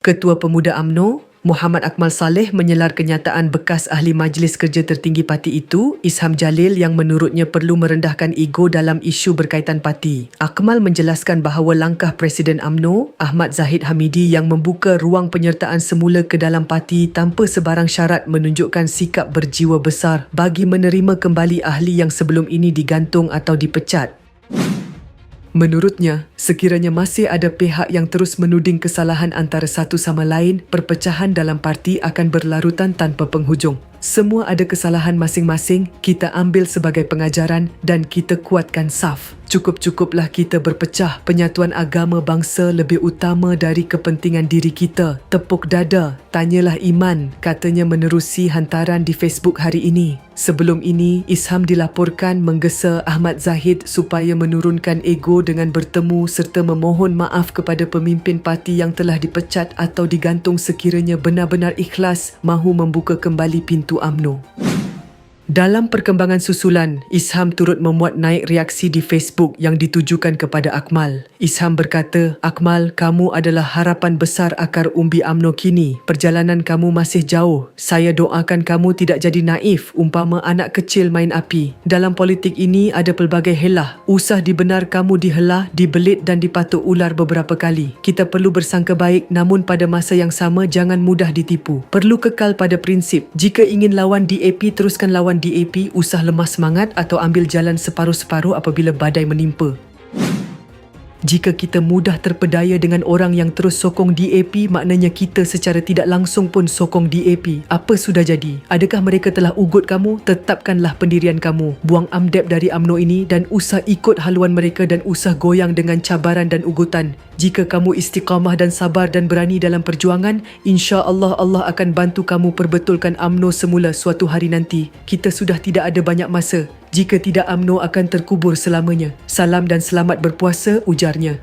Ketua Pemuda UMNO, Muhammad Akmal Saleh menyelar kenyataan bekas Ahli Majlis Kerja Tertinggi parti itu, Isham Jalil, yang menurutnya perlu merendahkan ego dalam isu berkaitan parti. Akmal menjelaskan bahawa langkah Presiden UMNO, Ahmad Zahid Hamidi, yang membuka ruang penyertaan semula ke dalam parti tanpa sebarang syarat menunjukkan sikap berjiwa besar bagi menerima kembali ahli yang sebelum ini digantung atau dipecat. Menurutnya, sekiranya masih ada pihak yang terus menuding kesalahan antara satu sama lain, perpecahan dalam parti akan berlarutan tanpa penghujung. Semua ada kesalahan masing-masing, kita ambil sebagai pengajaran dan kita kuatkan saf. Cukup-cukuplah kita berpecah, penyatuan agama bangsa lebih utama dari kepentingan diri kita. Tepuk dada, tanyalah iman, katanya menerusi hantaran di Facebook hari ini. Sebelum ini, Isham dilaporkan menggesa Ahmad Zahid supaya menurunkan ego dengan bertemu serta memohon maaf kepada pemimpin parti yang telah dipecat atau digantung sekiranya benar-benar ikhlas mahu membuka kembali pintu UMNO. Dalam perkembangan susulan, Isham turut memuat naik reaksi di Facebook yang ditujukan kepada Akmal. Isham berkata, "Akmal, kamu adalah harapan besar akar umbi UMNO kini. Perjalanan kamu masih jauh. Saya doakan kamu tidak jadi naif umpama anak kecil main api. Dalam politik ini ada pelbagai helah. Usah dibenar kamu dihelah, dibelit dan dipatuk ular beberapa kali. Kita perlu bersangka baik, namun pada masa yang sama jangan mudah ditipu. Perlu kekal pada prinsip. Jika ingin lawan DAP, teruskan lawan DAP, usah lemah semangat atau ambil jalan separuh-separuh apabila badai menimpa. Jika kita mudah terpedaya dengan orang yang terus sokong DAP, maknanya kita secara tidak langsung pun sokong DAP. Apa sudah jadi? Adakah mereka telah ugut kamu? Tetapkanlah pendirian kamu. Buang amdep dari UMNO ini dan usah ikut haluan mereka dan usah goyang dengan cabaran dan ugutan. Jika kamu istiqamah dan sabar dan berani dalam perjuangan, insya-Allah Allah akan bantu kamu perbetulkan UMNO semula suatu hari nanti. Kita sudah tidak ada banyak masa. Jika tidak, UMNO akan terkubur selamanya. Salam dan selamat berpuasa, ujarnya.